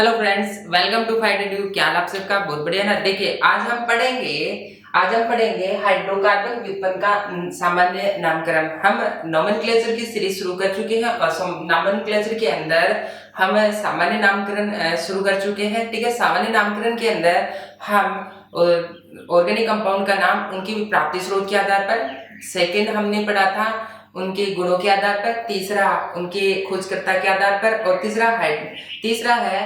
Hello friends, welcome to fight and you. क्या हाल आप सबका? बहुत बढ़िया ना। देखिए, आज हम पढ़ेंगे हाइड्रोकार्बन व्युत्पन्न का सामान्य नामकरण। हम नोमेनक्लेचर की सीरीज शुरू कर चुके हैं और नोमेनक्लेचर के अंदर हम सामान्य नामकरण शुरू कर चुके हैं। ठीक है, सामान्य नामकरण के अंदर हम ऑर्गेनिक कंपाउंड का नाम उनकी प्राप्ति स्रोत के आधार पर, सेकंड हमने पढ़ा था उनके गुणों के आधार पर, तीसरा उनके खोजकर्ता के आधार पर, और तीसरा है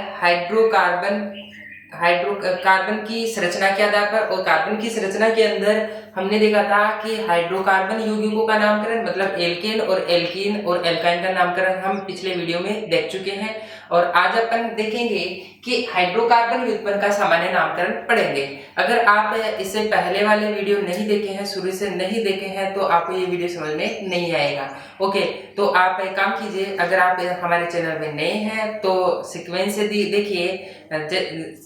हाइड्रोकार्बन की संरचना के आधार पर। और कार्बन की संरचना के अंदर हमने देखा था कि हाइड्रोकार्बन यौगिकों का नामकरण मतलब एल्केन और एल्काइन का नामकरण हम पिछले वीडियो में देख चुके हैं। और आज अपन देखेंगे कि हाइड्रोकार्बन व्युत्पन्न का सामान्य नामकरण पढ़ेंगे। अगर आप इससे पहले वाले वीडियो नहीं देखे हैं, शुरू से नहीं देखे हैं, तो आपको ये वीडियो समझ में नहीं आएगा। ओके, तो आप एक काम कीजिए, अगर आप हमारे चैनल में नए हैं तो सीक्वेंस से देखिए,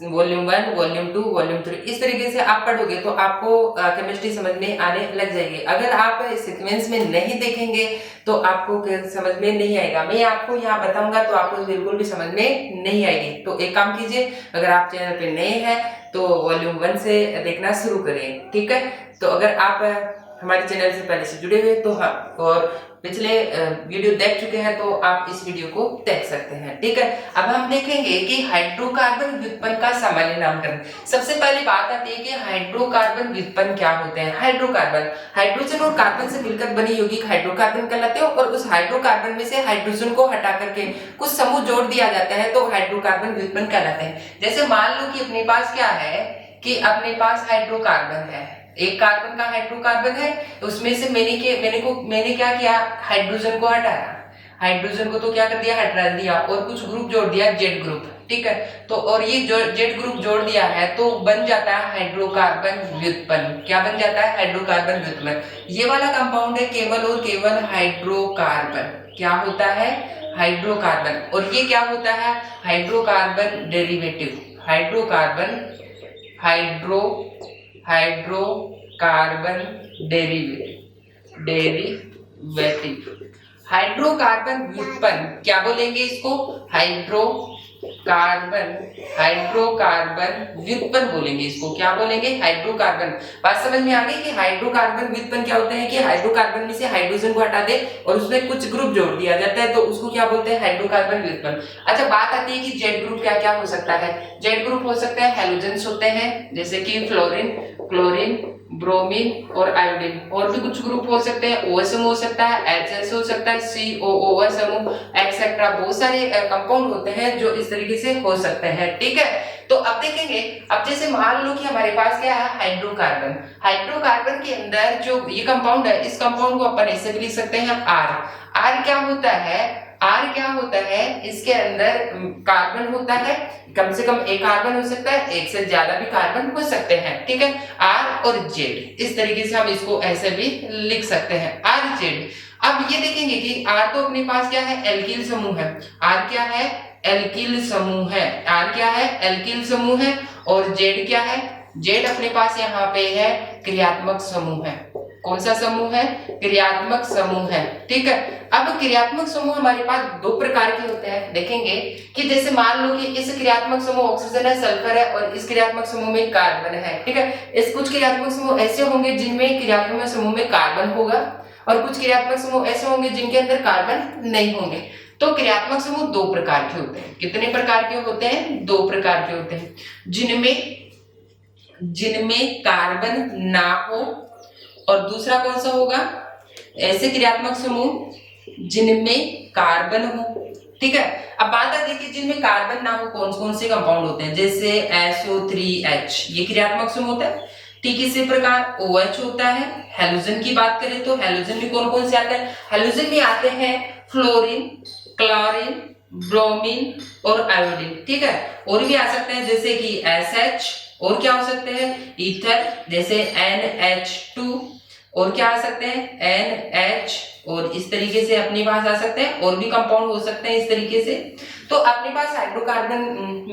वॉल्यूम 1, वॉल्यूम 2, वॉल्यूम 3, इस तरीके से आप पढ़ोगे तो आपको केमिस्ट्री समझ में आने लग जाएगी। अगर आप सीक्वेंस में नहीं देखेंगे तो आपको समझ में नहीं आएगा। मैं आपको यहाँ बताऊंगा तो आपको बिल्कुल भी समझ में नहीं आएगी। तो एक काम कीजिए, अगर आप चैनल पे नए हैं तो वॉल्यूम 1 से देखना शुरू करें। ठीक है, तो अगर आप हमारे चैनल से पहले से जुड़े हुए तो हाँ, और पिछले वीडियो देख चुके हैं तो आप इस वीडियो को देख सकते हैं। ठीक है, अब हम देखेंगे कि हाइड्रोकार्बन व्युत्पन्न का सामान्य नामकरण। सबसे पहली बात आती है कि हाइड्रोकार्बन व्युत्पन्न क्या होते हैं। हाइड्रोकार्बन हाइड्रोजन और कार्बन से मिलकर बने यौगिक हाइड्रोकार्बन कहलाते हैं, और उस हाइड्रोकार्बन में से हाइड्रोजन को हटा करके कुछ समूह जोड़ दिया जाता है तो हाइड्रोकार्बन व्युत्पन्न कहलाते हैं। जैसे मान लो कि अपने पास क्या है कि अपने पास हाइड्रोकार्बन है, एक कार्बन का हाइड्रोकार्बन है, उसमें से मैंने क्या किया, हाइड्रोजन को हटाया। हाइड्रोजन को तो क्या कर दिया, हटा दिया, और कुछ ग्रुप जोड़ दिया, जेड ग्रुप। ठीक है, तो और ये जो जेड ग्रुप जोड़ दिया है तो बन जाता है हाइड्रोकार्बन व्युत्पन्न। क्या बन जाता है? हाइड्रोकार्बन व्युत्पन्न। ये वाला कंपाउंड है केवल और केवल हाइड्रोकार्बन। क्या होता है? हाइड्रोकार्बन। और ये क्या होता है? Hydrocarbon derivative. Hydrocarbon derivative. Hydrocarbon व्युत्पन्न क्या बोलेंगे इसको? हाइड्रोकार्बन व्युत्पन्न बोलेंगे इसको। क्या बोलेंगे? हाइड्रोकार्बन। बात समझ में आ गई कि हाइड्रोकार्बन व्युत्पन्न क्या होते हैं कि हाइड्रोकार्बन में से हाइड्रोजन को हटा दे और उसमें कुछ ग्रुप जोड़ दिया जाता है तो उसको क्या बोलते हैं? हाइड्रोकार्बन व्युत्पन्न। अच्छा, बात आती है कि जेड ग्रुप क्या क्या हो सकता है। जेड ग्रुप हो सकता है हैलोजेंस होते हैं, जैसे कि फ्लोरीन, क्लोरीन, ब्रोमीन और आयोडीन। और भी कुछ ग्रुप हो सकते हैं, OSM हो सकता है, HS हो सकता है, COOH समूह एक्सेट्रा। बहुत सारे कंपाउंड होते हैं जो इस तरीके से हो सकते हैं। ठीक है, तो अब देखेंगे, अब जैसे मान लो कि हमारे पास क्या है, हाइड्रोकार्बन। हाइड्रोकार्बन के अंदर जो ये कंपाउंड है, इस कंपाउंड को अपन ऐसे भी लिख सकते हैं R क्या होता है? R क्या होता है? इसके अंदर कार्बन होता है, कम से कम एक कार्बन हो सकता है, एक से ज्यादा भी कार्बन हो सकते हैं। ठीक है, R और Z, इस तरीके से हम इसको ऐसे भी लिख सकते हैं, RZ। अब ये देखेंगे कि R तो अपने पास क्या है, एल्किल समूह है। R क्या है? एल्किल समूह है। R क्या है? एल्किल समूह है। और Z क्या है? Z अपने पास यहाँ पे है क्रियात्मक समूह है। कौन सा समूह है? क्रियात्मक समूह है। ठीक है, अब क्रियात्मक समूह हमारे पास दो प्रकार के होते हैं। देखेंगे कि जैसे मान लो कि इस क्रियात्मक समूह ऑक्सीजन है, सल्फर है, और इस क्रियात्मक समूह में कार्बन है। ठीक है, इस कुछ क्रियात्मक समूह ऐसे होंगे जिनमें क्रियात्मक समूह में कार्बन होगा, और कुछ क्रियात्मक समूह ऐसे होंगे जिनके अंदर कार्बन नहीं होंगे। तो क्रियात्मक समूह दो प्रकार के होते हैं। कितने प्रकार के होते हैं? दो प्रकार के होते हैं, जिनमें कार्बन ना हो, और दूसरा कौन सा होगा? ऐसे क्रियात्मक समूह जिनमें कार्बन हो। ठीक है, अब बात आती है कि जिनमें कार्बन ना हो कौन कौन से कंपाउंड होते हैं। जैसे SO3H, ये क्रियात्मक समूह होता है। ठीक इसी प्रकार OH होता है। हैलोजन की बात करें तो हैलोजन में कौन कौन से आते हैं? हैलोजन में आते हैं फ्लोरीन, क्लोरीन, ब्रोमीन और आयोडीन। ठीक है, और भी आ सकते हैं जैसे कि SH, और क्या हो सकते हैं? ईथर, जैसे NH2, और क्या आ सकते हैं NH, और इस तरीके से अपने पास आ सकते हैं, और भी कंपाउंड हो सकते हैं इस तरीके से। तो अपने पास हाइड्रोकार्बन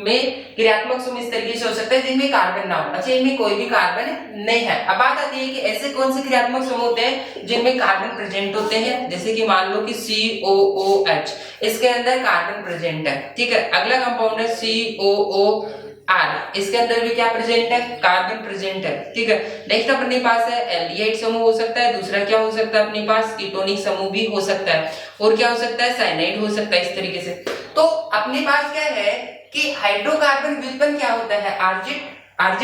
में क्रियात्मक समूह इस तरीके से हो सकता है जिनमें कार्बन ना हो। अच्छा, इनमें कोई भी कार्बन नहीं है। अब बात आती है कि ऐसे कौन से क्रियात्मक समूह होते हैं जिनमें कार्बन प्रेजेंट होते हैं, जैसे कि मान लो कि COOH, इसके अंदर कार्बन प्रेजेंट है। ठीक है, अगला कंपाउंड है COOR, इसके अंदर भी क्या प्रेजेंट है, कार्बन प्रेजेंट है। ठीक है, नेक्स्ट अपने पास है एल्डिहाइड समूह हो सकता है, दूसरा क्या हो सकता है अपने पास कीटोनिक समूह भी हो सकता है, और क्या हो सकता है साइनाइड हो सकता है इस तरीके से। तो अपने पास क्या है कि हाइड्रोकार्बन व्युत्पन्न क्या होता है, आर्जिड आर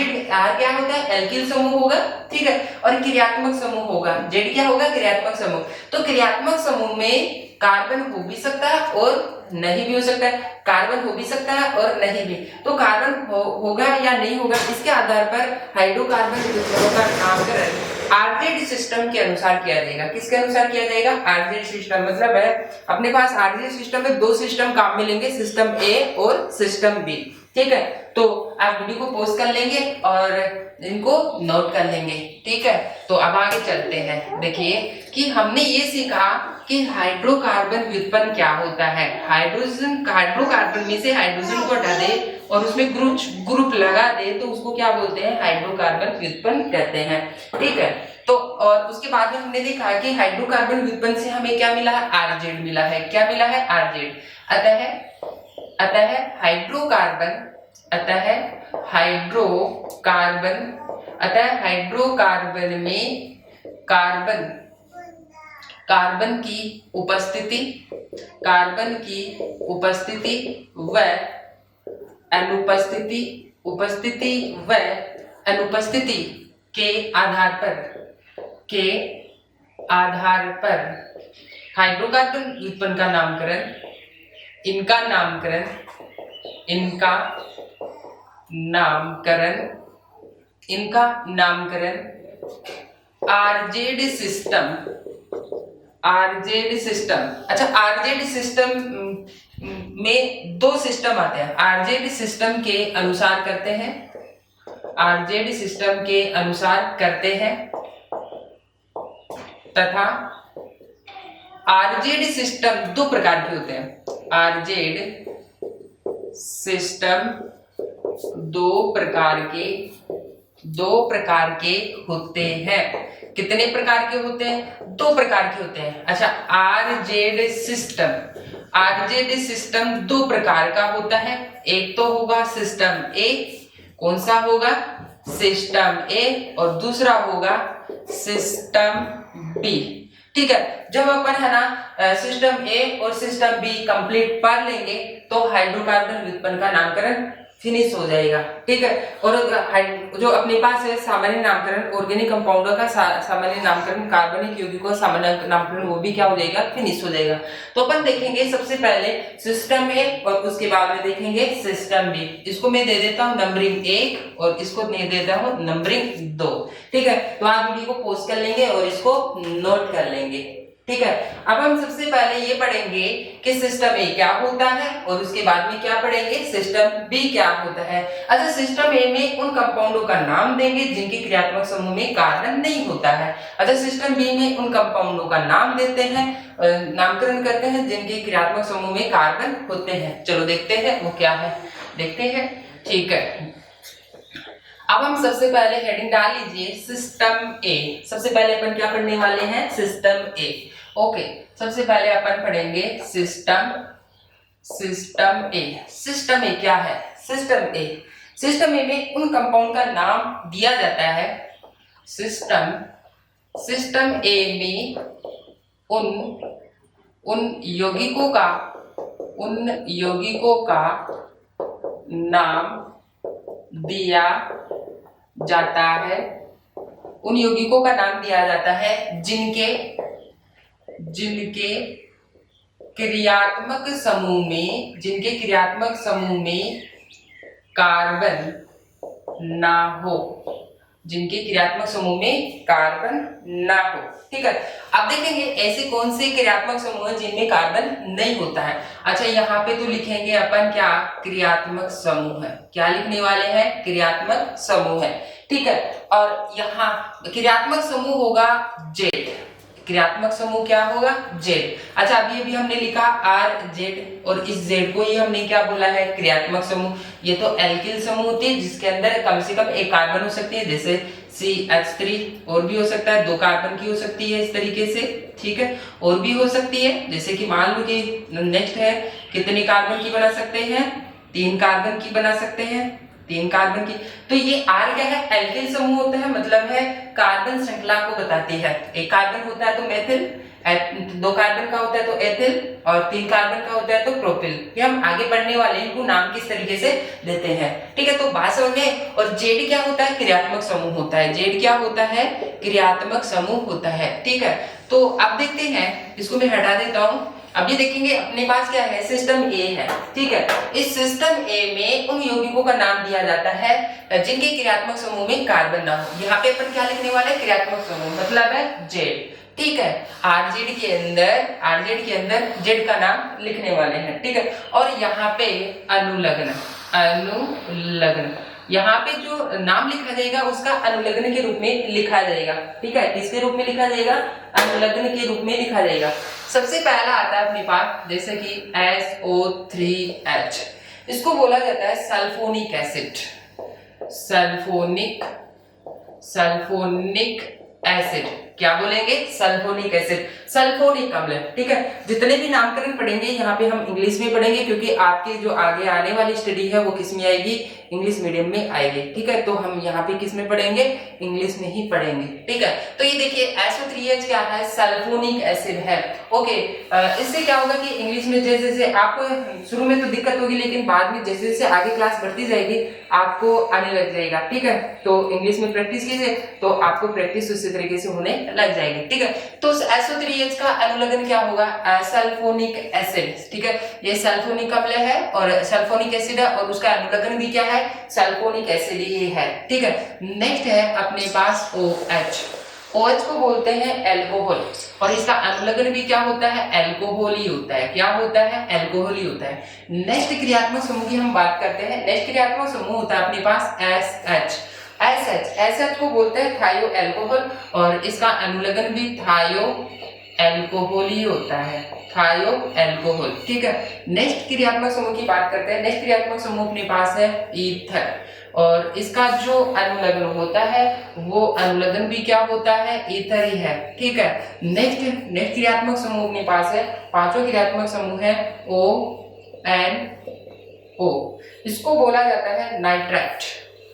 क्या होता है, एल्किल समूह होगा। ठीक है, और क्रियात्मक समूह होगा, जेड क्या होगा, क्रियात्मक समूह। तो क्रियात्मक समूह में कार्बन हो भी सकता है और नहीं भी हो सकता है, कार्बन हो भी सकता है और नहीं भी। तो कार्बन होगा या नहीं होगा, इसके आधार पर हाइड्रोकार्बन व्युत्पन्नों का नामकरण आर्जेड सिस्टम के अनुसार किया जाएगा। किसके अनुसार किया जाएगा, आर्जेड सिस्टम। मतलब है अपने पास आर्जेड सिस्टम में दो सिस्टम काम में लेंगे, सिस्टम ए और सिस्टम बी। ठीक है, तो आप वीडियो को पॉज कर लेंगे और इनको नोट कर लेंगे। ठीक है, तो अब आगे चलते हैं। देखिए कि हमने ये सीखा कि हाइड्रोकार्बन व्युत्पन्न क्या होता है। हाइड्रोकार्बन में से हाइड्रोजन को हटा दे और उसमें ग्रुप लगा दे तो उसको क्या बोलते हैं, हाइड्रोकार्बन व्युत्पन्न कहते हैं। ठीक है, तो और उसके बाद में हमने देखा कि हाइड्रोकार्बन व्युत्पन्न से हमें क्या मिला है, आरजेड मिला है। क्या मिला है, आरजेड। अतः हाइड्रोकार्बन में कार्बन की उपस्थिति व अनुपस्थिति के आधार पर हाइड्रोकार्बन व्युत्पन्न का नामकरण आरजेड सिस्टम। अच्छा, आरजेड सिस्टम में दो सिस्टम आते हैं, आरजेड सिस्टम के अनुसार करते हैं तथा आरजेड सिस्टम दो प्रकार के होते हैं। आरजेड सिस्टम दो प्रकार के होते हैं। कितने प्रकार के होते हैं, दो प्रकार के होते हैं। अच्छा, आरजेड सिस्टम दो प्रकार का होता है। एक तो होगा सिस्टम ए, कौन सा होगा, सिस्टम ए, और दूसरा होगा सिस्टम बी। ठीक है, जब अपन है ना सिस्टम ए और सिस्टम बी कंप्लीट पढ़ लेंगे तो हाइड्रोकार्बन व्युत्पन्न का नामकरण फिनिश हो जाएगा। ठीक है, और जो अपने पास है सामान्य नामकरण ऑर्गेनिक कंपाउंडों का सामान्य नामकरण, कार्बनिक यौगिकों का सामान्य नामकरण, वो भी क्या हो जाएगा, फिनिश हो जाएगा। तो अपन देखेंगे सबसे पहले सिस्टम ए और उसके बाद में देखेंगे सिस्टम बी। इसको मैं दे देता हूँ नंबरिंग 1 और इसको मैं देता हूँ नंबरिंग 2। ठीक है, तो आप वीडियो को पॉज कर लेंगे और इसको नोट कर लेंगे। ठीक है, अब हम सबसे पहले ये पढ़ेंगे कि सिस्टम ए क्या होता है और उसके बाद में क्या पढ़ेंगे, सिस्टम बी क्या होता है। अच्छा, सिस्टम ए में उन कंपाउंडों का नाम देंगे जिनके क्रियात्मक समूह में कार्बन नहीं होता है। अच्छा, सिस्टम बी में उन कंपाउंडों का नाम देते हैं, नामकरण करते हैं जिनके क्रियात्मक समूह में कार्बन होते हैं। चलो देखते हैं वो क्या है, देखते हैं। ठीक है, अब हम सबसे पहले हेडिंग डाल लीजिए सिस्टम ए। सबसे पहले अपन क्या पढ़ने वाले हैं, सिस्टम ए। ओके, सबसे पहले अपन पढ़ेंगे सिस्टम ए। सिस्टम ए क्या है, सिस्टम ए में उन कंपाउंड का नाम दिया जाता है। सिस्टम ए में उन यौगिकों का नाम दिया जाता है, उन यौगिकों का नाम दिया जाता है जिनके क्रियात्मक समूह में कार्बन ना हो। जिनके क्रियात्मक समूह में कार्बन ना हो। ठीक है, अब देखेंगे ऐसे कौन से क्रियात्मक समूह है जिनमें कार्बन नहीं होता है। अच्छा, यहाँ पे तो लिखेंगे अपन क्या, क्रियात्मक समूह है। क्या लिखने वाले हैं, क्रियात्मक समूह है। ठीक है, और यहाँ क्रियात्मक समूह होगा जेड। क्रियात्मक समूह क्या होगा, जेड। अच्छा, अभी हमने लिखा आर जेड, और इस जेड को ही हमने क्या बोला है, क्रियात्मक समूह। ये तो एल्किल समूह होती है जिसके अंदर कम से कम एक कार्बन हो सकती है, जैसे CH3, और भी हो सकता है 2 कार्बन की हो सकती है इस तरीके से। ठीक है, और भी हो सकती है, जैसे कि मान लो कि नेक्स्ट है, कितने कार्बन की बना सकते हैं, 3 कार्बन की बना सकते हैं, 3 कार्बन की। तो ये आर क्या है, एल्किल समूह होता है, मतलब है कार्बन श्रृंखला को बताती है। एक कार्बन होता है तो मेथिल, 2 कार्बन का होता है तो एथिल, और 3 कार्बन का होता है तो प्रोपिल। ये हम आगे पढ़ने वाले हैं, इनको नाम किस तरीके से देते हैं। ठीक है, तो बात समझ में। और जेड क्या होता है, क्रियात्मक समूह होता है। जेड क्या होता है, क्रियात्मक समूह होता है। ठीक है, तो अब देखते हैं, इसको मैं हटा देता हूँ। अब ये देखेंगे अपने पास क्या है, सिस्टम ए है। ठीक है, इस सिस्टम ए में उन यौगिकों का नाम दिया जाता है जिनके क्रियात्मक समूह में कार्बन ना हो। यहाँ पे अपन क्या लिखने वाले, क्रियात्मक समूह, मतलब है जेड। ठीक है, आरजेड के अंदर जेड का नाम लिखने वाले हैं। ठीक है, और यहाँ पे अनुलग्न यहाँ पे जो नाम लिखा जाएगा उसका अनुलग्न के रूप में लिखा जाएगा। ठीक है, किसके रूप में लिखा जाएगा, अनुलग्न के रूप में लिखा जाएगा। सबसे पहला आता है अपने पास, जैसे कि SO3H, इसको बोला जाता है सल्फोनिक एसिड। सल्फोनिक एसिड क्या बोलेंगे, सल्फोनिक एसिड, सल्फोनिक अम्ल। ठीक है, जितने भी नामकरण पढ़ेंगे यहाँ पे हम इंग्लिश में पढ़ेंगे, क्योंकि आपके जो आगे आने वाली स्टडी है वो किस में आएगी, इंग्लिश मीडियम में आएगी। ठीक है, तो हम यहाँ पे किस में पढ़ेंगे, इंग्लिश में ही पढ़ेंगे। ठीक है, तो ये देखिए SO3H क्या है, सल्फोनिक एसिड है। ओके, इससे क्या होगा कि इंग्लिश में जैसे जैसे आपको शुरू में तो दिक्कत होगी, लेकिन बाद में जैसे जैसे आगे क्लास बढ़ती जाएगी आपको आने लग जाएगा। ठीक है, तो इंग्लिश में प्रैक्टिस कीजिए तो आपको प्रैक्टिस उसी तरीके से होने लग जाएगी। ठीक है, तो SO3H का अनुलग्न क्या होगा, सल्फोनिक एसिड। ठीक है, ये सल्फोनिक अम्ल है और सल्फोनिक एसिड है, और उसका अनुलग्न भी क्या है, सल्फोनिक एसिड ही है। ठीक है, नेक्स्ट है अपने पास OH को बोलते हैं एल्कोहल, और इसका अनुलग्न भी क्या होता है, एल्कोहल ही होता है। क्या होता है, एल्कोहल ही होता है। नेक्स्ट क्रियात्मक समूह की हम बात करते हैं। नेक्स्ट क्रियात्मक समूह होता है अपने पास SH को बोलते हैं थायो एल्कोहल, और इसका अनुलग्न भी थायो एल्कोहल ही होता है, थायो एल्कोहल। ठीक है, नेक्स्ट क्रियात्मक समूह की बात करते हैं। नेक्स्ट क्रियात्मक समूह अपने पास है ईथर, और इसका जो अनुलग्न होता है वो अनुलग्न भी क्या होता है, ईथर ही है। ठीक है, नेक्स्ट क्रियात्मक समूह अपने पास है, 5वां क्रियात्मक समूह है ONO, इसको बोला जाता है नाइट्राइट।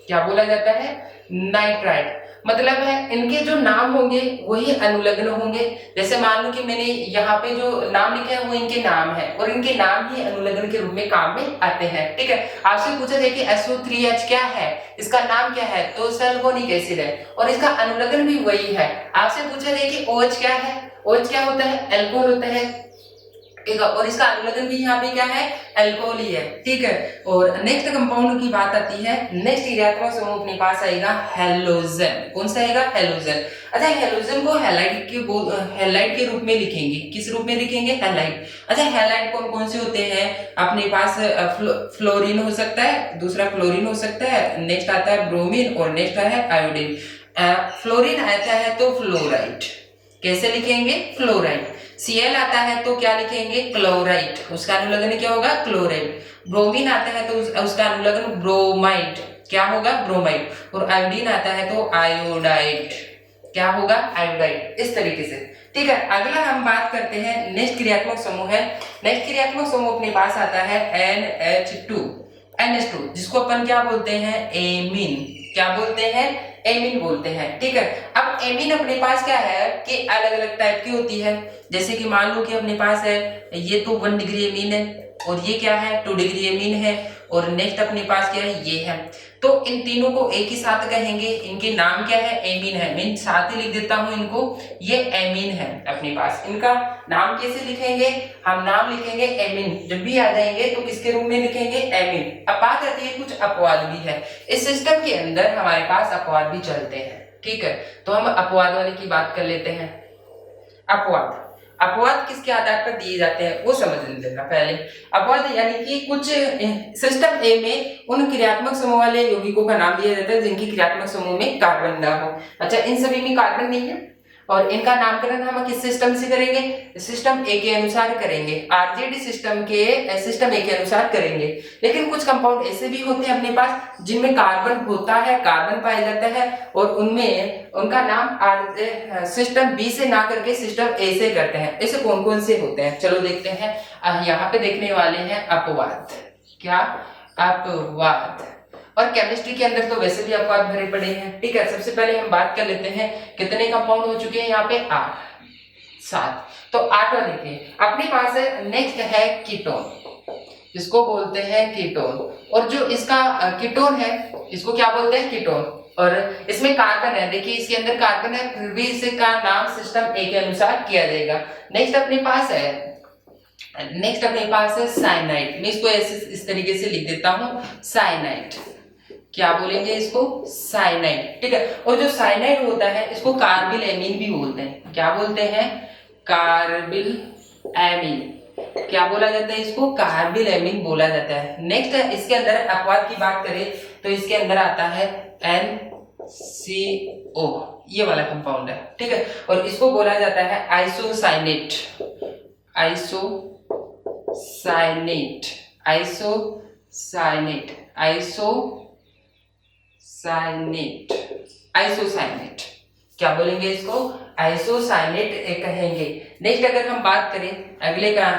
क्या बोला जाता है, नाइट्राइट। मतलब है इनके जो नाम होंगे वही अनुलग्न होंगे। जैसे मान लो कि मैंने यहाँ पे जो नाम लिखे हैं वो इनके नाम है, और इनके नाम ही अनुलग्न के रूप में काम में आते हैं। ठीक है, आपसे पूछा जाए कि SO3H क्या है, इसका नाम क्या है, तो सल्फोनिक एसिड है, और इसका अनुलग्न भी वही है। आपसे पूछा जाए कि OH क्या है, OH क्या होता है, एल्कोहल होता है। ठीक है, और इसका अनुलग्न भी यहाँ पे क्या है, एल्कोहल ही है। ठीक है, और नेक्स्ट कंपाउंड की बात आती है। नेक्स्ट क्रियात्मक समूह अपने पास आएगा हैलोजन। कौन सा आएगा, हैलोजन। अच्छा, हैलोजन को हैलाइड के रूप में लिखेंगे। किस रूप में लिखेंगे, हैलाइड। अच्छा, हैलाइड कौन कौन से होते हैं अपने पास, फ्लोरीन हो सकता है, दूसरा क्लोरीन हो सकता है, नेक्स्ट आता है ब्रोमीन, और नेक्स्ट है आयोडीन। फ्लोरीन आता है तो फ्लोराइड, कैसे लिखेंगे, फ्लोराइड। Cl आता है तो क्या लिखेंगे, क्लोराइड, उसका अनुलग्न क्या होगा, क्लोराइड। ब्रोमीन आता है तो उसका अनुलग्न ब्रोमाइड, क्या होगा, ब्रोमाइड। और आयोडीन आता है तो आयोडाइड, क्या होगा, आयोडाइड। इस तरीके से। ठीक है, अगला हम बात करते हैं, नेक्स्ट क्रियात्मक समूह है। नेक्स्ट क्रियात्मक समूह अपने पास आता है NH2, जिसको अपन क्या बोलते हैं, एमीन। क्या बोलते हैं, एमीन बोलते हैं। ठीक है, अब एमीन अपने पास क्या है कि अलग अलग टाइप की होती है। जैसे कि मान लो कि अपने पास है, ये तो 1 डिग्री एमीन है, और ये क्या है 2 डिग्री एमीन है, और नेक्स्ट अपने पास क्या है ये है। तो इन तीनों को एक ही साथ कहेंगे, इनके नाम क्या है एमीन है, मैं साथ ही लिख देता हूं इनको, ये एमीन है अपने पास। इनका नाम कैसे लिखेंगे, हम नाम लिखेंगे एमीन, जब भी आ जाएंगे तो किसके रूप में लिखेंगे एमीन। अब बात आती है कुछ अपवाद भी है, इस सिस्टम के अंदर हमारे पास अपवाद भी चलते हैं, ठीक है। तो हम अपवाद वाले की बात कर लेते हैं। अपवाद, अपवाद किसके आधार पर दिए जाते हैं वो समझ लेना पहले। अपवाद यानी कि कुछ सिस्टम ए में उन क्रियात्मक समूह वाले यौगिकों का नाम दिया जाता है जिनकी क्रियात्मक समूह में कार्बन ना हो। अच्छा, इन सभी में कार्बन नहीं है और इनका नामकरण हम किस सिस्टम से करेंगे, सिस्टम ए के अनुसार करेंगे, आरजेडी सिस्टम ए के अनुसार करेंगे। लेकिन कुछ कंपाउंड ऐसे भी होते हैं अपने पास जिनमें कार्बन होता है, कार्बन पाया जाता है, और उनमें उनका नाम सिस्टम बी से ना करके सिस्टम ए से करते हैं। ऐसे कौन कौन से होते हैं चलो देखते हैं। यहाँ पे देखने वाले हैं अपवाद। क्या अपवाद, और केमिस्ट्री के अंदर तो वैसे भी अपवाद भरे पड़े हैं, ठीक है। सबसे पहले हम बात कर लेते हैं कितने कंपाउंड हो चुके हैं यहाँ पे 7। तो 8 वाले अपने पास है। नेक्स्ट है कीटोन, इसको बोलते हैं कीटोन, और जो इसका कीटोन है इसको क्या बोलते हैं कीटोन, और इसमें कार्बन है, देखिए इसके अंदर कार्बन है, फिर भी इसका नाम सिस्टम ए के अनुसार किया जाएगा। नेक्स्ट अपने पास है साइनाइड, मैं इसको ऐसे इस तरीके से लिख देता हूं साइनाइड, क्या बोलेंगे इसको साइनाइड, ठीक है। और जो साइनाइड होता है इसको कार्बिल एमीन भी बोलते हैं, क्या बोलते हैं कार्बिल एमीन, क्या बोला जाता है इसको कार्बिल एमीन बोला जाता है। नेक्स्ट इसके अंदर अपवाद की बात करें तो इसके अंदर आता है NCO, ये वाला कंपाउंड है, ठीक है, और इसको बोला जाता है आइसोसाइनेट, आइसोसाइनेट, क्या बोलेंगे इसको आइसोसाइनेट कहेंगे। नेक्स्ट अगर हम बात करें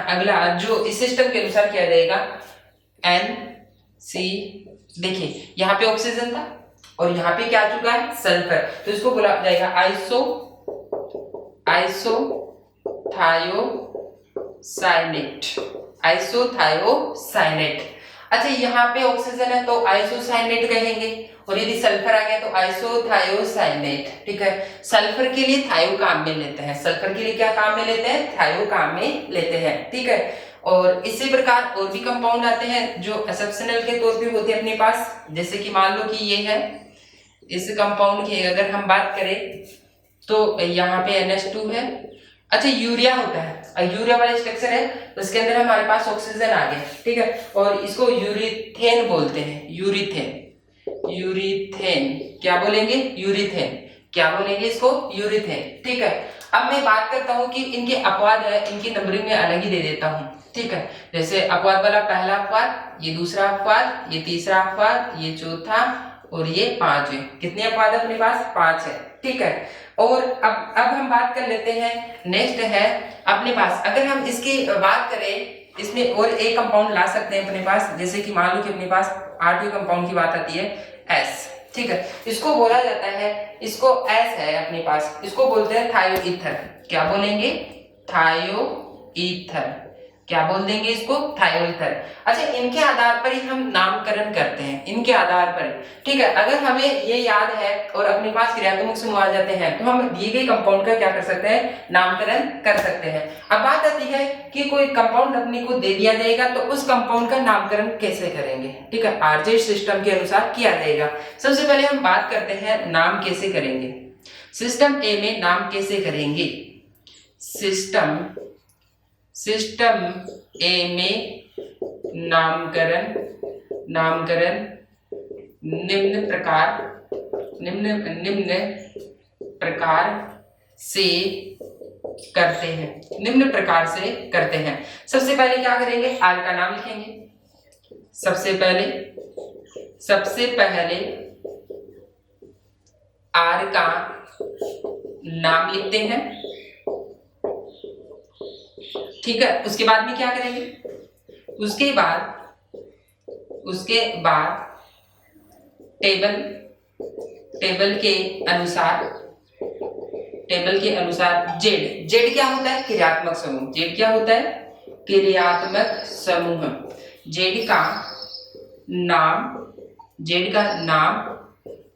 अगला जो इस सिस्टम के अनुसार किया जाएगा NC, देखिए यहाँ पे ऑक्सीजन था और यहाँ पे क्या आ चुका है सल्फर, तो इसको बोला जाएगा आइसोथायोसाइनेट। अच्छा, यहाँ पे ऑक्सीजन है तो आइसोसाइनेट कहेंगे, और यदि सल्फर आ गया तो आइसोथायोसाइनेट, ठीक है। सल्फर के लिए थायो काम में लेते हैं, सल्फर के लिए क्या काम में लेते हैं थायो काम में लेते हैं, ठीक है। और इसी प्रकार और भी कंपाउंड आते हैं जो एक्सेप्शनल के तौर पे होते हैं अपने पास, जैसे कि मान लो कि ये है, इस कंपाउंड की अगर हम बात करें तो यहाँ पे NH2 है। अच्छा, यूरिया होता है, यूरिया वाला स्ट्रक्चर है, उसके अंदर हमारे पास ऑक्सीजन आ गया, ठीक है, और इसको यूरिथेन बोलते हैं, यूरिथेन, क्या बोलेंगे यूरिथेन, क्या बोलेंगे इसको यूरिथेन, ठीक है। अब मैं बात करता हूं कि इनके अपवाद है, इनकी नंबरिंग में अलग ही दे देता हूं, ठीक है। जैसे अपवाद वाला पहला अपवाद, ये दूसरा अपवाद, ये तीसरा अपवाद, ये चौथा और ये 5 है। कितने अपवाद है अपने पास 5 है, ठीक है। और अब हम बात कर लेते हैं, नेक्स्ट है अपने पास, अगर हम इसकी बात करें इसमें और एक कंपाउंड ला सकते हैं अपने पास, जैसे कि मान लो कि अपने पास 8वें कंपाउंड की बात आती है S, ठीक है। इसको बोला जाता है, इसको S है अपने पास, इसको बोलते हैं थायो ईथर, क्या बोलेंगे थायो ईथर, क्या बोल देंगे इसको थायो ईथर। अच्छा, इनके आधार पर ही हम नामकरण करते हैं, इनके आधार पर, ठीक है। अगर हमें ये याद है और अपने पास क्रियात्मक समूह आ जाते हैं तो हम दिए गए कंपाउंड का क्या कर सकते हैं नामकरण कर सकते हैं। अब बात आती है कि कोई कंपाउंड अपने को दे दिया जाएगा तो उस कंपाउंड का नामकरण कैसे करेंगे, ठीक है, आरजे सिस्टम के अनुसार किया जाएगा। सबसे पहले हम बात करते हैं नाम कैसे करेंगे, सिस्टम ए में नाम कैसे करेंगे। सिस्टम ए में नामकरण निम्न प्रकार से करते हैं। सबसे पहले क्या करेंगे, आर का नाम लिखेंगे। सबसे पहले आर का नाम लिखते हैं, ठीक है। उसके बाद में क्या करेंगे, उसके बाद टेबल के अनुसार जेड क्या होता है क्रियात्मक समूह, जेड क्या होता है क्रियात्मक समूह। जेड का नाम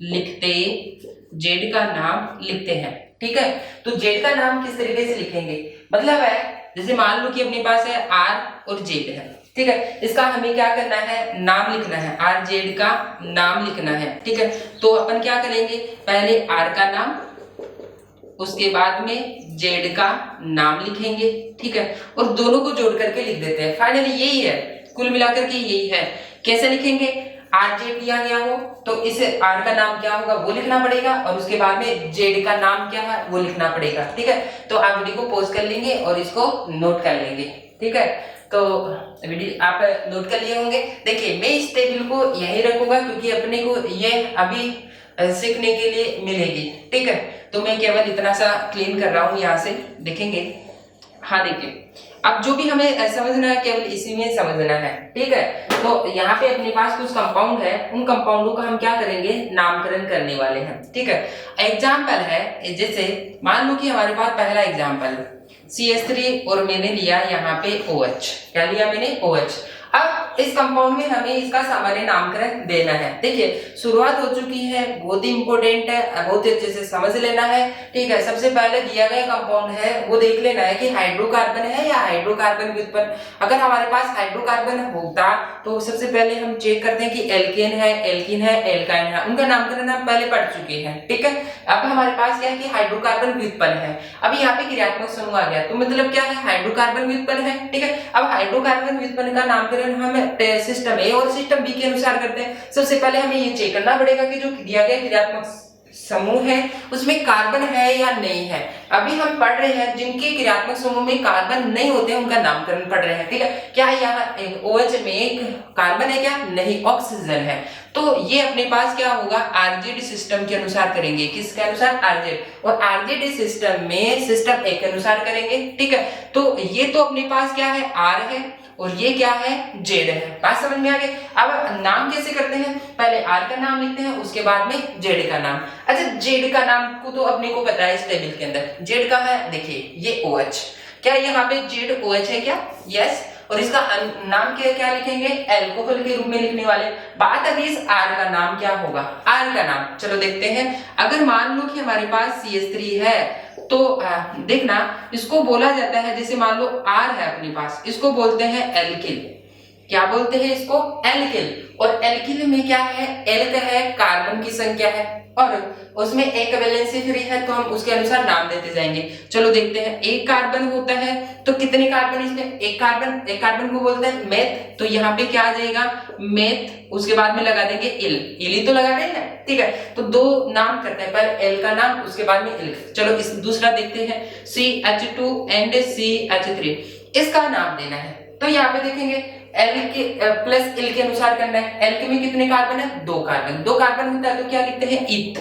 लिखते हैं। ठीक है, तो जेड का नाम किस तरीके से लिखेंगे, मतलब है जैसे मान लो कि अपने पास है आर और जेड है। ठीक है, इसका हमें क्या करना है, नाम लिखना है, आर जेड का नाम लिखना है। ठीक है, तो अपन क्या करेंगे, पहले आर का नाम, उसके बाद में जेड का नाम लिखेंगे। ठीक है, और दोनों को जोड़ करके लिख देते हैं। फाइनली यही है, कुल मिलाकर के यही है। कैसे लिखेंगे, आर जेड दिया गया हो तो इस आर का नाम क्या होगा वो लिखना पड़ेगा, और उसके बाद में जेड का नाम क्या है वो लिखना पड़ेगा। ठीक है, तो आप वीडियो को पॉज कर लेंगे और इसको नोट कर लेंगे। ठीक है, तो वीडियो आप नोट कर लिए होंगे। देखिए मैं इस टेबल को यही रखूंगा क्योंकि अपने को ये अभी सीखने के लिए मिलेगी। ठीक है, तो मैं केवल इतना सा क्लीन कर रहा हूं, यहाँ से देखेंगे। हाँ देखिए, अब जो भी हमें समझना है केवल इसी में समझना है। ठीक है, तो यहाँ पे अपने पास कुछ कंपाउंड है, उन कंपाउंडों का हम क्या करेंगे, नामकरण करने वाले हैं। ठीक है, एग्जाम्पल है, जैसे मान लो कि हमारे पास पहला एग्जाम्पल CH3 और मैंने लिया यहाँ पे OH। क्या लिया मैंने, OH। अब इस कंपाउंड में हमें इसका सामान्य नामकरण देना है। देखिए शुरुआत हो चुकी है, बहुत ही इंपॉर्टेंट है, बहुत अच्छे से समझ लेना है। ठीक है, सबसे पहले दिया गया कंपाउंड है वो देख लेना है कि हाइड्रोकार्बन है या हाइड्रोकार्बन व्युत्पन्न। अगर हमारे पास हाइड्रोकार्बन होता तो सबसे पहले हम चेक करते हैं कि एल्केन है, एल्कीन है, एल्काइन है, उनका नामकरण हम पहले पढ़ चुके हैं। ठीक है, अब हमारे पास क्या है कि हाइड्रोकार्बन व्युत्पन्न है। अब यहाँ पे क्रियात्मक समूह आ गया, तो मतलब क्या है, हाइड्रोकार्बन व्युत्पन्न है। ठीक है, अब हाइड्रोकार्बन व्युत्पन्न का नामकरण हम सिस्टम ए और सिस्टम बी के अनुसार करते हैं। सबसे पहले हमें ये चेक करना पड़ेगा कि जो दिया गया क्रियात्मक समूह है उसमें कार्बन है या नहीं है। अभी हम पढ़ रहे हैं जिनके क्रियात्मक समूह में कार्बन नहीं होते उनका नामकरण पढ़ रहे हैं। ठीक है, क्या यहाँ OH में एक कार्बन है क्या, नहीं, ऑक्सीजन है। तो ये अपने पास क्या होगा, आरजेड सिस्टम के अनुसार करेंगे। किसके अनुसार, आरजेड, और आरजेड सिस्टम में सिस्टम ए के अनुसार करेंगे। ठीक है, तो ये तो अपने पास क्या है, आर है, और ये क्या है, जेड है। बात समझ में आ गई। अब नाम कैसे करते हैं, पहले आर का नाम लिखते हैं, उसके बाद में जेड का नाम। अच्छा, जेड का नाम को तो अपने को पता है इस टेबल के अंदर, जेड का है, देखिए ये OH। क्या यहाँ पे जेड OH है क्या, यस, और इसका नाम क्या लिखेंगे, एल्कोहल के रूप में लिखने वाले। बात अभी इस आर का नाम क्या होगा, आर का नाम चलो देखते हैं। अगर मान लो कि हमारे पास CH3 है तो देखना इसको बोला जाता है, जैसे मान लो आर है अपने पास, इसको बोलते हैं एल्किल। क्या बोलते हैं इसको, एल्किल। और एल्किल में क्या है, एल्क है, कार्बन की संख्या है, और उसमें एक वैलेंसी फ्री है, तो हम उसके अनुसार नाम देते जाएंगे। चलो देखते हैं, एक कार्बन होता है तो कितने कार्बन इसमें, एक कार्बन को बोलते हैं मेथ, तो यहाँ पे क्या आ जाएगा, मेथ, उसके बाद में लगा देंगे इल ही तो लगा रहे हैं। ठीक है, तो दो नाम करते हैं, पहले एल का नाम, उसके बाद में इल। चलो इस दूसरा देखते हैं, CH2 एंड CH3, इसका नाम देना है। तो यहाँ पे देखेंगे एल के प्लस इल के अनुसार करना है। एल के में कितने कार्बन है, दो कार्बन होता है, तो क्या लिखते हैं, इथ।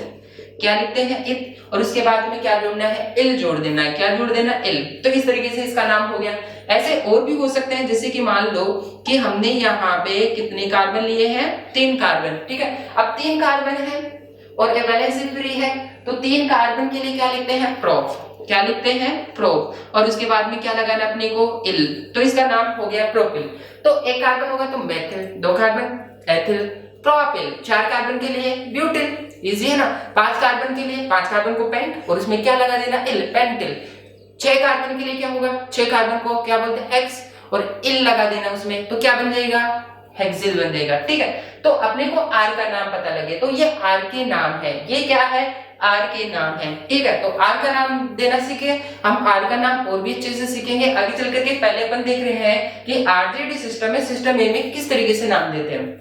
क्या लिखते हैं, इथ, और उसके बाद में क्या जोड़ना है, इल जोड़ देना है। क्या जोड़ देना, इल। तो इस तरीके से इसका नाम हो गया। ऐसे और भी हो सकते हैं, जैसे कि मान लो कि हमने यहाँ पे कितने कार्बन लिए हैं, 3 कार्बन। ठीक है, अब 3 कार्बन है और वैलेंसी फ्री है, तो 3 कार्बन के लिए क्या लिखते हैं, प्रोप। क्या लिखते हैं, प्रोप, और उसके बाद में क्या लगाना अपने को, इल, तो इसका नाम हो गया प्रोपिल। तो एक कार्बन होगा तो methyl, 2 carbon ethyl, propyl, 4 carbon के लिए ब्यूटिल, इजी है ना। 5 कार्बन के लिए, 5 कार्बन को पेंट, और इसमें क्या लगा देना, इल, पेंटिल। 6 कार्बन के लिए क्या होगा, 6 कार्बन को क्या बोलते हैं, हेक्स, और इल लगा देना उसमें, तो क्या बन जाएगा, हेक्सिल बन जाएगा। ठीक है, तो अपने को आर का नाम पता लगे, तो ये आर के नाम है, ये क्या है, आर के नाम है। ठीक है, तो आर का नाम देना सीखे। हम आर का नाम और भी अच्छे से सीखेंगे आगे चल करके। पहले अपन देख रहे हैं कि आरजेडी सिस्टम है, सिस्टम ए में किस तरीके से नाम देते हैं।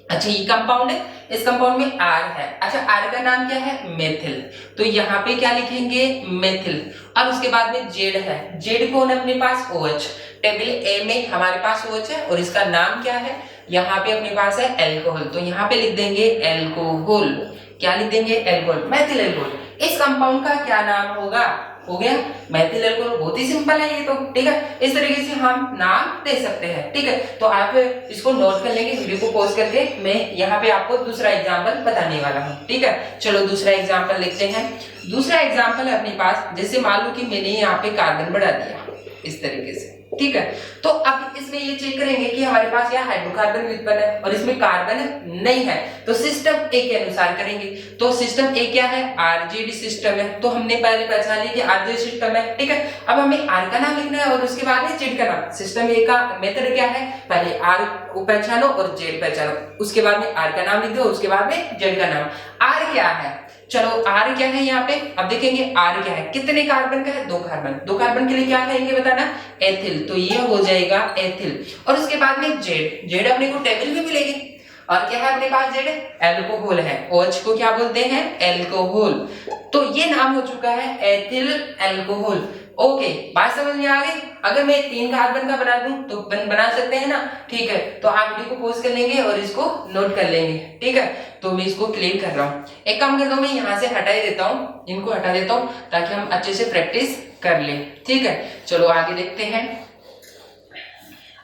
अच्छा, ये कंपाउंड है, इस कंपाउंड में आर है। अच्छा, आर का नाम क्या है, मेथिल, तो यहाँ पे क्या लिखेंगे, मेथिल। अब उसके बाद में जेड है, जेड कौन है अपने पास, OH। टेबल ए में हमारे पास OH है, और इसका नाम क्या है, यहाँ पे अपने पास है एल्कोहल, तो यहाँ पे लिख देंगे एल्कोहल। क्या लिख देंगे, एल्कोहल, मैथिल एल्कोहल। इस कंपाउंड का क्या नाम होगा, हो गया मैथिल एल्कोहल। बहुत ही सिंपल है ये तो। ठीक है, इस तरीके से हम नाम दे सकते हैं। ठीक है, तो आप इसको नोट कर लेंगे, वीडियो को पॉज करके। मैं यहाँ पे आपको दूसरा एग्जांपल बताने वाला हूँ। ठीक है, चलो दूसरा एग्जांपल लिखते हैं। दूसरा एग्जांपल है अपने पास, जैसे मान लो कि मैंने यहाँ पे कार्बन बढ़ा दिया इस तरीके से। ठीक है। तो अब इसमें ये चेक करेंगे कि हमारे पास यहाँ हाइड्रोकार्बन व्युत्पन्न है और इसमें कार्बन नहीं है, तो सिस्टम ए के अनुसार करेंगे। तो सिस्टम ए क्या है, आरजेडी सिस्टम है, तो हमने पहले पहचान लिया कि आरजेडी सिस्टम है, ठीक है। अब हमें आर का नाम लिखना है और उसके बाद में जेड का नाम। सिस्टम ए का मेथड क्या है, पहले आर को पहचानो और जेड पहचानो, उसके बाद में आर का नाम लिख दो, उसके बाद में जेड का नाम। आर क्या है, चलो आर क्या है यहाँ पे, अब देखेंगे आर क्या है, कितने कार्बन का है, 2 कार्बन। 2 कार्बन के लिए क्या कहेंगे बताना, एथिल, तो ये हो जाएगा एथिल। और उसके बाद में जेड, जेड अपने को टेबल में मिलेगी। और क्या है अपने पास, जेड एल्कोहल है, OH को क्या बोलते हैं, एल्कोहल। तो ये नाम हो चुका है एथिल एल्कोहल। ओके, बात समझ में आ गई। अगर मैं 3 कार्बन का बना दूं तो बना सकते हैं ना, ठीक है। तो आप वीडियो को पॉज कर लेंगे और इसको नोट कर लेंगे, ठीक है। तो मैं इसको क्लियर कर रहा हूं। एक काम करता हूं, मैं यहां से हटा ही देता हूं, इनको हटा देता हूं ताकि हम अच्छे से प्रैक्टिस कर लें, ठीक है। चलो आगे देखते हैं।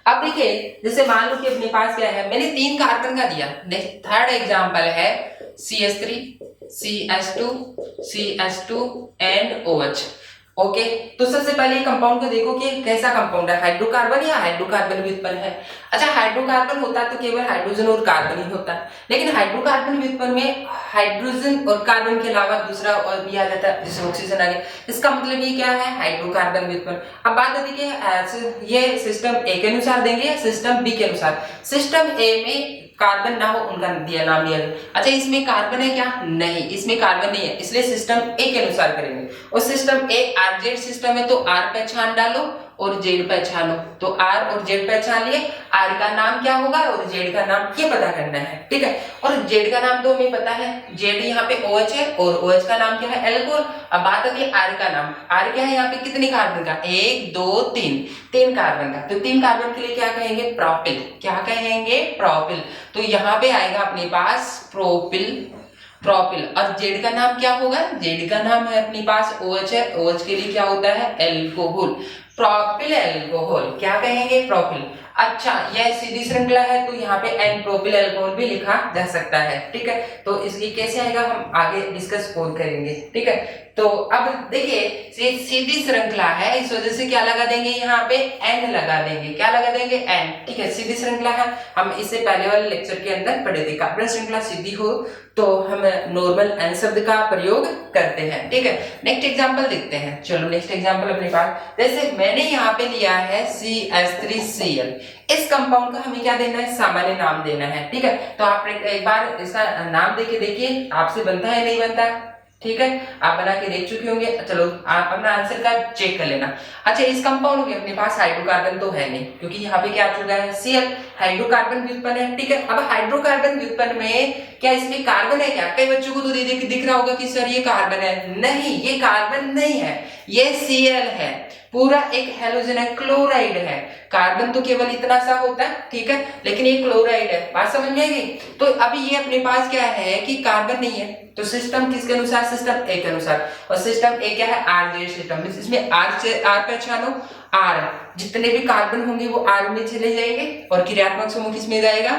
अब देखिए, जैसे मान लो कि अपने पास क्या है, मैंने 3 कार्बन का दिया। थर्ड एग्जांपल है CH3, CH2, CH2 and OH। Okay, तो सबसे पहले कंपाउंड को देखो कि कैसा कंपाउंड है, हाइड्रोकार्बन या हाइड्रोकार्बन व्युत्पन्न है। अच्छा, हाइड्रोकार्बन होता तो केवल हाइड्रोजन और कार्बन ही होता, लेकिन हाइड्रोकार्बन व्युत्पन्न में हाइड्रोजन और कार्बन के अलावा दूसरा और भी आ जाता है, जैसे ऑक्सीजन आ गया। इसका मतलब ये क्या है, हाइड्रोकार्बन व्युत्पन्न। अब बात होती है ये सिस्टम ए के अनुसार देंगे या सिस्टम बी के अनुसार। सिस्टम ए में कार्बन ना हो उनका दिया नाम लिया। अच्छा, इसमें कार्बन है क्या, नहीं, इसमें कार्बन नहीं है, इसलिए सिस्टम ए के अनुसार करेंगे। और सिस्टम ए आरजेड सिस्टम है, तो आर पहचान डालो और जेड पहचानो। तो आर और जेड पहचान लिए, आर का नाम क्या होगा और जेड का नाम ये पता करना है, ठीक है। और जेड का नाम तो हमें पता है, जेड यहाँ पे OH है और OH का नाम क्या है, एल्कोहल। अब बात आती है आर का नाम। आर क्या है यहाँ पे, कितने कार्बन का, 1 2 3 कार्बन का। तो 3 कार्बन के लिए क्या कहेंगे, प्रोपिल। क्या कहेंगे, प्रोपिल। तो यहाँ पे आएगा अपने पास प्रोपिल। और जेड का नाम क्या होगा, जेड का नाम है अपने पास OH है, OH के लिए क्या होता है, एल्कोहल, प्रोपिल एल्कोहल। क्या कहेंगे, प्रोपिल। अच्छा, यह सीधी श्रृंखला है, तो यहाँ पे एन प्रोपिल एल्कोहल भी लिखा जा सकता है, ठीक है। तो इसलिए कैसे आएगा हम आगे डिस्कस और करेंगे, ठीक है। तो अब देखिए, सीधी श्रृंखला है, इस वजह से क्या लगा देंगे, यहाँ पे एन लगा देंगे। क्या लगा देंगे, एन, ठीक है। सीधी श्रृंखला है, हम इससे पहले वाले लेक्चर के अंदर पढ़े थे, कार्बन श्रृंखला सीधी हो तो हम नॉर्मल एन शब्द का प्रयोग करते हैं, ठीक है। नेक्स्ट एग्जांपल देखते हैं। चलो नेक्स्ट एग्जांपल अपने पास, जैसे मैंने यहाँ पे लिया है CH3Cl। इस कंपाउंड का हमें क्या देना है, सामान्य नाम देना है, ठीक है। तो आप एक बार इसका नाम देके देखिए, आपसे बनता है नहीं बनता, ठीक है। आप बना के देख चुके होंगे। चलो आप अपना आंसर का चेक कर लेना। अच्छा, इस कंपाउंड में अपने पास हाइड्रोकार्बन तो है नहीं, क्योंकि यहाँ पे क्या आ चुका है, Cl, हाइड्रोकार्बन व्युत्पन्न है, ठीक है। अब हाइड्रोकार्बन व्युत्पन्न में क्या इसमें कार्बन है क्या, कई बच्चों को तो दिख रहा होगा कि सर ये कार्बन है। नहीं, ये कार्बन नहीं है, ये Cl है, पूरा एक हेलोजन है, क्लोराइड है। कार्बन तो केवल इतना सा होता है, ठीक है, लेकिन ये क्लोराइड है। बात समझ में आएगी। तो अभी ये अपने पास क्या है कि कार्बन नहीं है, तो सिस्टम किसके अनुसार, सिस्टम ए के अनुसार। और सिस्टम ए क्या है, आरजेड सिस्टम। इसमें आर से आर पहचानो, आर जितने भी कार्बन होंगे वो आर में चले जाएंगे और क्रियात्मक समूह किस में जाएगा,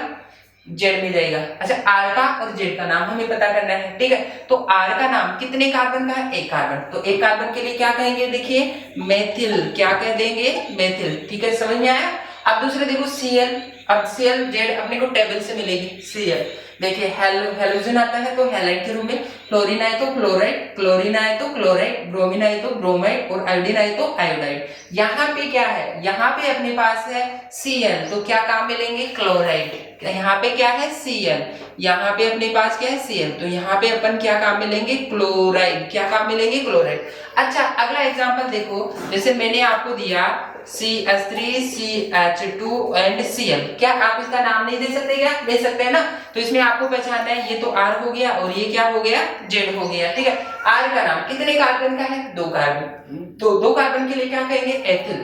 जेड में जाएगा। अच्छा, आर का और जेड का नाम हमें पता करना है, ठीक है। तो आर का नाम कितने कार्बन का है, 1 कार्बन। तो 1 कार्बन के लिए क्या कहेंगे, देखिए मेथिल। क्या कह देंगे, मेथिल, ठीक है। समझ में आया। अब दूसरे देखो Cl। अब Cl जेड अपने को टेबल से मिलेगी। Cl देखिए, हेलोजन आता है तो हैलाइड के रूप में, फ्लोरीन आए तो फ्लोराइड, क्लोरीन आए तो क्लोराइड, ब्रोमीन आए तो ब्रोमाइड और आयोडीन आए तो आयोडाइड। यहाँ पे क्या है, यहाँ पे अपने पास है Cl, तो क्या काम मिलेंगे, क्लोराइड। यहाँ पे क्या है, Cl, यहाँ पे अपने पास क्या है, Cl, तो यहाँ पे अपन क्या काम मिलेंगे, क्लोराइड। क्या काम मिलेंगे, क्लोराइड। अच्छा, अगला एग्जांपल देखो, जैसे मैंने आपको दिया CH3, CH2 एंड Cl। क्या आप इसका नाम नहीं दे सकते, क्या दे सकते हैं ना। तो इसमें आपको पहचानना है, ये तो R हो गया और ये क्या हो गया, Z हो गया, ठीक है। R का नाम कितने कार्बन का है, 2 कार्बन। तो 2 कार्बन के लिए क्या कहेंगे, एथिल।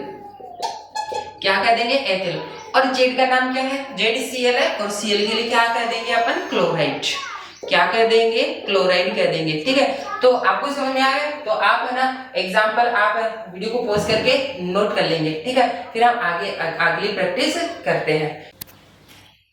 क्या कह देंगे, एथिल। और Z का नाम क्या है, ZCl है, और Cl के लिए क्या कह देंगे अपन, क्लोराइड। क्या कह देंगे, क्लोराइड कह देंगे, ठीक है। तो आपको समझ में आ गया। तो आप है ना एग्जांपल आप वीडियो को पॉज करके नोट कर लेंगे, ठीक है। फिर हम आगे अगली प्रैक्टिस करते हैं।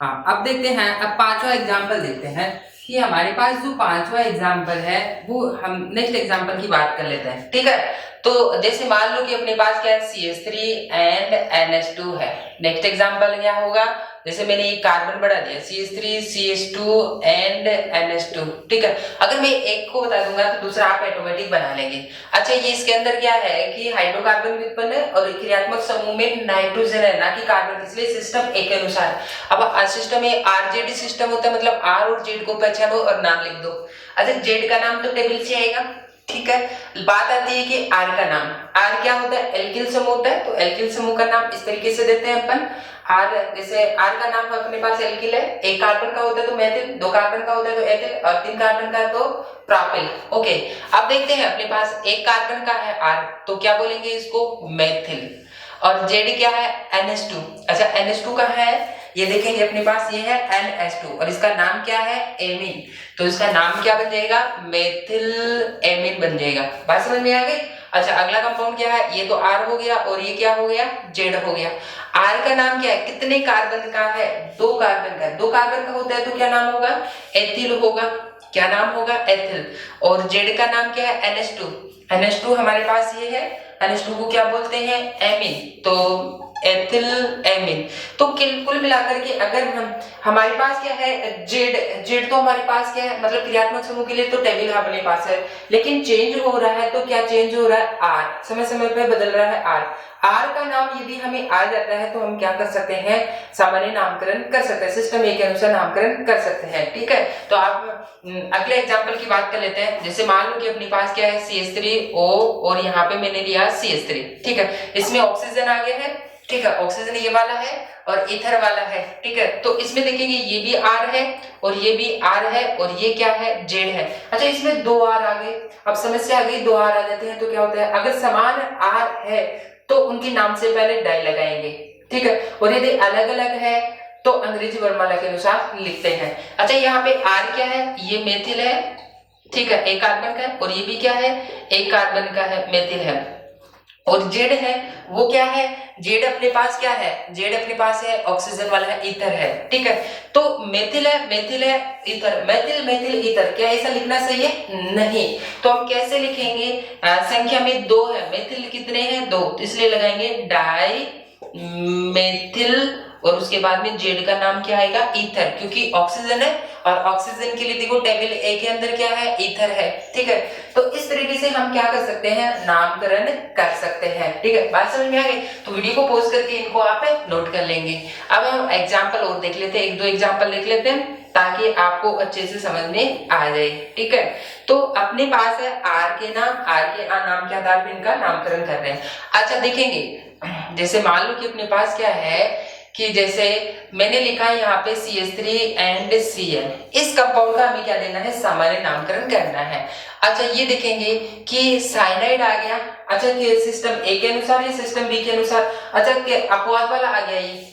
हाँ, अब देखते हैं, अब 5वां एग्जांपल देखते हैं। कि हमारे पास जो पांचवा एग्जाम्पल है वो हम नेक्स्ट एग्जाम्पल की बात कर लेते हैं, ठीक है। तो जैसे मान लो कि अपने पास क्या है CH3 एंड NH2 है। नेक्स्ट एग्जाम्पल क्या होगा, जैसे मैंने ये कार्बन बढ़ा दिया CH3 CH2 एंड NH2, ठीक है। अगर मैं एक को बता दूंगा तो दूसरा आप ऑटोमेटिक बना लेंगे। अच्छा, ये इसके अंदर क्या है कि हाइड्रोकार्बन व्युत्पन्न है और क्रियात्मक समूह में नाइट्रोजन है, ना कि कार्बन, इसलिए सिस्टम एक के अनुसार। अब सिस्टम में RZD सिस्टम होता है, मतलब R और Z को पहचानो और नाम लिख दो। अच्छा, Z का नाम तो टेबल से आएगा, ठीक है। बात आती है कि R का नाम। R क्या होता है, एल्किल समूह होता है, तो एल्किल समूह का नाम इस तरीके से देते हैं अपन। R, जैसे R का नाम अपने पास एल्किल है, एक कार्बन का होता है तो मेथिल, दो कार्बन का होता है तो एथिल, और तीन कार्बन का तो प्रोपिल। ओके, अब देखते हैं अपने पास एक कार्बन का है R, तो क्या बोलेंगे इसको, मेथिल। और Z क्या है, NH2। अच्छा, NH2 का है, ये देखेंगे अपने पास ये है NH2 और इसका नाम क्या है, एमीन, तो इसका नाम क्या बन जाएगा, मेथिल एमीन बन जाएगा। बात समझ में आ गई। अच्छा, अगला कंपाउंड क्या है, ये तो R हो गया और ये क्या हो गया, Z हो गया। R का नाम क्या है, कितने कार्बन का है, दो कार्बन का। दो कार्बन का होता है तो क्या नाम होगा, एथिल होगा। क्या नाम होगा, एथिल। और Z का नाम क्या है, NH2। NH2 हमारे पास ये है, NH2 को क्या बोलते हैं, एमीन, तो एथिल एमीन। तो कुल मिलाकर के अगर हमारे पास क्या है, जेड तो हमारे पास क्या है, मतलब क्रियात्मक समूह के लिए तो टेबल हमारे पास है, लेकिन चेंज हो रहा है तो क्या चेंज हो रहा है, आर, समय समय पर बदल रहा है आर। आर का नाम यदि हमें आ जाता है तो हम क्या कर सकते हैं, सामान्य नामकरण कर सकते हैं, सिस्टम ए के अनुसार नामकरण कर सकते हैं, ठीक है। तो आप अगले एग्जांपल की बात कर लेते हैं। जैसे मान लो कि अपने पास क्या है, CH3O और यहाँ पे मैंने लिया CH3, ठीक है। इसमें ऑक्सीजन आ गया है, ठीक है, ऑक्सीजन ये वाला है और ईथर वाला है, ठीक है। तो इसमें देखेंगे ये भी R है और ये भी R है और ये क्या है, Z है। अच्छा, इसमें दो R आ गए। अब समस्या आ गई, दो R आ जाते हैं तो क्या होता है, अगर समान R है तो उनके नाम से पहले डाई लगाएंगे, ठीक है। और यदि अलग अलग है तो अंग्रेजी वर्णमाला के अनुसार लिखते हैं। अच्छा, यहाँ पे R क्या है, ये मेथिल है, ठीक है, एक कार्बन का है, और ये भी क्या है, एक कार्बन का है, मेथिल है। और Z है, वो क्या है, Z अपने पास क्या है, Z अपने पास है ऑक्सीजन वाला है, ईथर है, ठीक है। तो मेथिल है, मेथिल है, ईथर, मेथिल मेथिल ईथर, क्या ऐसा लिखना सही है, नहीं। तो हम कैसे लिखेंगे, संख्या में दो है, मेथिल कितने हैं, दो, इसलिए लगाएंगे डाई मेथिल, और उसके बाद में Z का नाम क्या आएगा, ईथर, क्योंकि ऑक्सीजन है और ऑक्सीजन के लिए देखो टेबल ए के अंदर क्या है, ईथर है, ठीक है। तो इस तरीके से हम क्या कर सकते हैं, नामकरण कर सकते हैं, ठीक है। बात समझ में आ गई। तो वीडियो को पॉज करके इनको आप नोट कर लेंगे। अब हम एग्जाम्पल और देख लेते हैं, एक दो एग्जाम्पल देख लेते हैं ताकि आपको अच्छे से समझ में आ जाए, ठीक है। तो अपने पास है R के नाम, R के नाम के आधार पर इनका नामकरण कर रहे हैं। अच्छा, देखेंगे जैसे मान लो कि अपने पास क्या है कि जैसे मैंने लिखा है यहाँ पे CH3 एंड Cl, इस कंपाउंड का हमें क्या देना है, सामान्य नामकरण करना है। अच्छा, ये देखेंगे कि साइनाइड आ गया। अच्छा, कि सिस्टम ए के अनुसार या सिस्टम बी के अनुसार, अच्छा अपवाद वाला आ गया। ये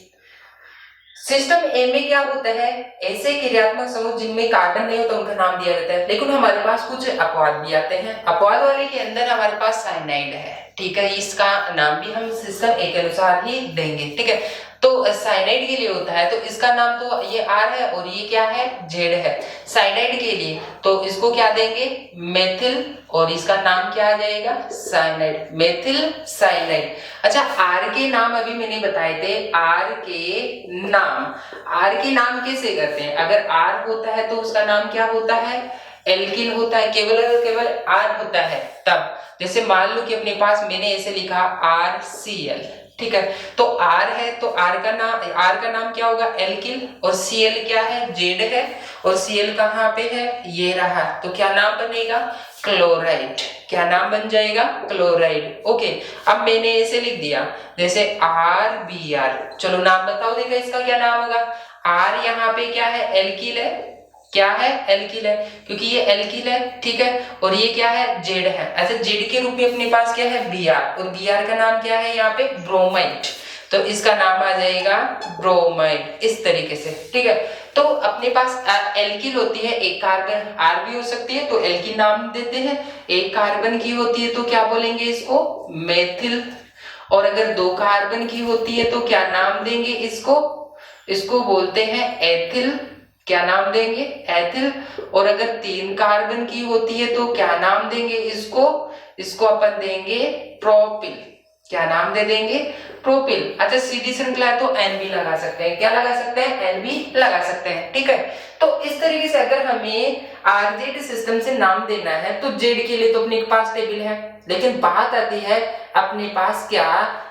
सिस्टम ए में क्या होता है, ऐसे क्रियात्मक समूह जिनमें कार्बन नहीं होता उनका नाम दिया जाता है, लेकिन हमारे पास कुछ अपवाद भी आते हैं। अपवाद वाले के अंदर हमारे पास साइनाइड है, ठीक है, इसका नाम भी हम सिस्टम ए के अनुसार ही देंगे, ठीक है। तो साइनाइड के लिए होता है तो इसका नाम तो ये R है और ये क्या है, Z है। साइनाइड के लिए तो इसको क्या देंगे, मेथिल, और इसका नाम क्या आ जाएगा, साइनाइड, मेथिल साइनाइड। अच्छा, R के नाम अभी मैंने बताए थे, R के नाम कैसे करते हैं, अगर R होता है तो उसका नाम क्या होता है, एल्किन होता है, केवल R होता है तब। जैसे मान लो कि अपने पास मैंने ऐसे लिखा RCl, ठीक है। तो R है तो R का नाम क्या होगा, एल्किल, और Cl क्या है, Z है, और Cl कहाँ पे है, ये रहा, तो क्या नाम बनेगा, क्लोराइड। क्या नाम बन जाएगा, क्लोराइड। ओके, अब मैंने ऐसे लिख दिया जैसे RBr, चलो नाम बताओ, देखा इसका क्या नाम होगा। R यहाँ पे क्या है, एल्किल है, क्या है, एल्किल है, क्योंकि ये एल्किल है, ठीक है। और ये क्या है, Z है। अच्छा, Z के रूप में अपने पास क्या है, Br, और Br का नाम क्या है यहाँ पे, ब्रोमाइड, तो इसका नाम आ जाएगा ब्रोमाइड, इस तरीके से, ठीक है। तो अपने पास एल्किल होती है, एक कार्बन R भी हो सकती है तो एल्किल नाम देते हैं, एक कार्बन की होती है तो क्या बोलेंगे इसको, मेथिल, और अगर दो कार्बन की होती है तो क्या नाम देंगे इसको बोलते हैं एथिल, क्या नाम देंगे? एथिल। और अगर 3 कार्बन की होती है तो क्या नाम देंगे इसको अपन देंगे प्रोपिल। क्या नाम दे देंगे? प्रोपिल। अच्छा सीधी श्रृंखला है तो एन भी लगा सकते हैं। क्या लगा सकते हैं? एन भी लगा सकते हैं। ठीक है, तो इस तरीके से अगर हमें आरजेड सिस्टम से नाम देना है तो जेड के लिए तो अपने पास टेबल है, लेकिन बात आती है अपने पास क्या?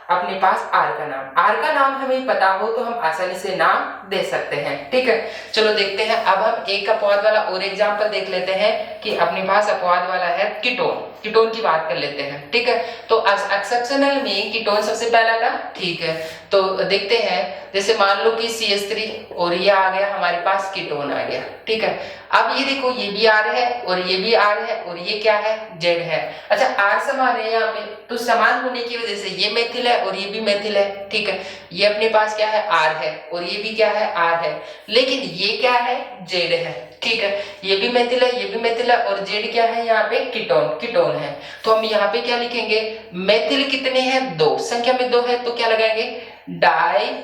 अपने पास आर का नाम। आर का नाम हमें पता हो तो हम आसानी से नाम दे सकते हैं। ठीक है, चलो देखते हैं। अब हम एक अपवाद वाला और एग्जांपल देख लेते हैं कि अपने पास अपवाद वाला है कीटोन। कीटोन की बात कर लेते हैं। ठीक है, तो एक्सेप्शनल में कीटोन सबसे पहला था। ठीक है, तो देखते हैं। जैसे मान लो कि CH3 और ये आ गया हमारे पास कीटोन आ गया। ठीक है, अब ये देखो ये भी आर है और ये भी आर है और ये क्या है? जेड है। अच्छा आर समान है यहाँ पे, तो समान होने की वजह से ये मेथिल है और ये भी मेथिल है। ठीक है, ये अपने पास क्या है? आर है और ये भी क्या है? आर है। लेकिन ये क्या है? जेड है। ठीक है, ये भी मेथिल है, ये भी मेथिल है और जेड क्या है? यहाँ पे कीटोन है। तो हम यहाँ पे क्या लिखेंगे? मेथिल कितने हैं? 2, संख्या में 2 है, तो क्या लगाएंगे? डाई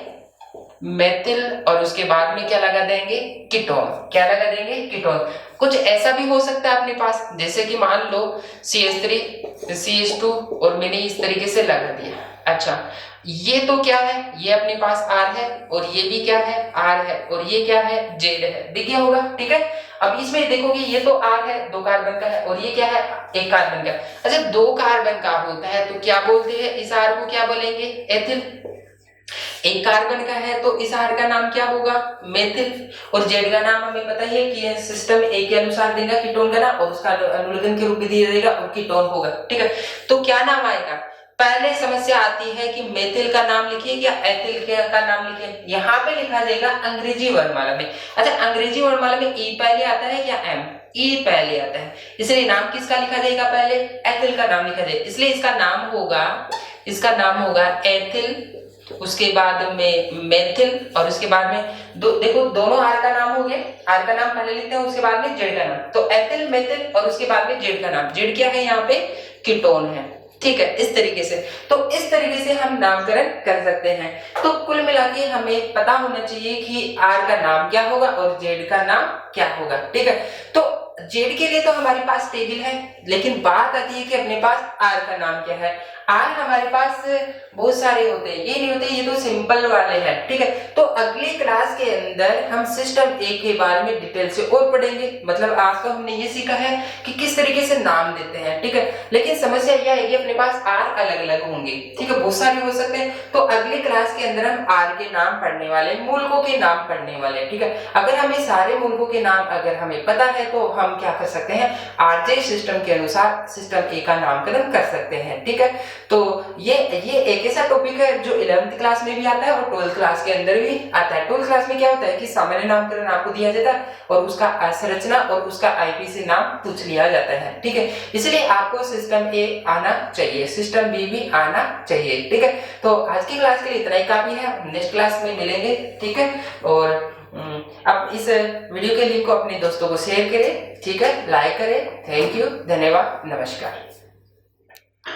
मेथिल और उसके बाद में क्या लगा देंगे? कीटोन। क्या लगा देंगे? कीटोन। कुछ ऐसा भी हो सकता है अपने पास, जैसे कि मान लो CH3 CH2 और मैंने इस तरीके से लगा दिया। अच्छा ये तो क्या है? ये अपने पास आर है और ये भी क्या है? आर है और ये क्या है? जेड है। दिख गया होगा। ठीक है, अब इसमें देखोगे ये तो आर है, 2 कार्बन का है और ये क्या है? 1 कार्बन का। अच्छा 2 कार्बन का होता है तो क्या बोलते हैं? इस आर को क्या बोलेंगे? एथिल। 1 कार्बन का है तो इस आर का नाम क्या होगा? मेथिल। और जेड का नाम हमें पता है कि सिस्टम ए के अनुसार देगा कीटोन का नाम और उसका अनुलग्न के रूप में दिया जाएगा और कीटोन होगा। ठीक है, तो क्या नाम आएगा? पहले समस्या आती है कि मेथिल का नाम लिखिए या एथिल का नाम लिखिए। यहाँ पे लिखा जाएगा अंग्रेजी वर्णमाला में। अच्छा अंग्रेजी वर्णमाला में ई पहले आता है या एम? ई पहले आता है, इसलिए नाम किसका लिखा जाएगा? पहले एथिल का नाम लिखा जाएगा, इसलिए इसका नाम होगा एथिल। उसके बाद में मेथिल और उसके बाद में देखो दोनों आर का नाम हो गया। आर का नाम पहले लिखते हैं उसके बाद में जेड का नाम, तो एथिल मेथिल और उसके बाद में जेड का नाम। जेड क्या है? यहाँ पे कीटोन है। ठीक है, इस तरीके से, तो इस तरीके से हम नामकरण कर सकते हैं। तो कुल मिला के हमें पता होना चाहिए कि आर का नाम क्या होगा और जेड का नाम क्या होगा। ठीक है, तो जेड के लिए तो हमारे पास टेबल है, लेकिन बात आती है कि अपने पास आर का नाम क्या है। आर हमारे पास बहुत सारे होते हैं, ये नहीं होते, ये तो सिंपल वाले हैं। ठीक है, तो अगले क्लास के अंदर हम सिस्टम ए के बारे में डिटेल से और पढ़ेंगे। मतलब आज तो हमने ये सीखा है कि किस तरीके से नाम देते हैं। ठीक है, लेकिन समस्या यह है कि अपने पास आर अलग अलग होंगे। ठीक है, बहुत सारे हो सकते हैं, तो अगले क्लास के अंदर हम आर के नाम पढ़ने वाले, मूलकों के नाम पढ़ने वाले। ठीक है, अगर हमें सारे मूलकों के नाम अगर हमें पता है तो हम क्या कर सकते हैं? आरजे सिस्टम के अनुसार सिस्टम ए का नामकरण कर सकते हैं। ठीक है, तो ये एक ऐसा टॉपिक है जो 11th क्लास में भी आता है और 12th क्लास के अंदर भी आता है। 12th क्लास में क्या होता है कि सामान्य नामकरण आपको दिया जाता है और उसका संरचना और उसका आईपीसी नाम पूछ लिया जाता है। ठीक है, इसलिए आपको सिस्टम ए आना चाहिए, सिस्टम बी भी आना चाहिए। ठीक है, तो आज की क्लास के लिए इतना ही काफी है, नेक्स्ट क्लास में मिलेंगे। ठीक है, और अब इस वीडियो के लिंक को अपने दोस्तों को शेयर करें। ठीक है, लाइक करें। थैंक यू, धन्यवाद, नमस्कार।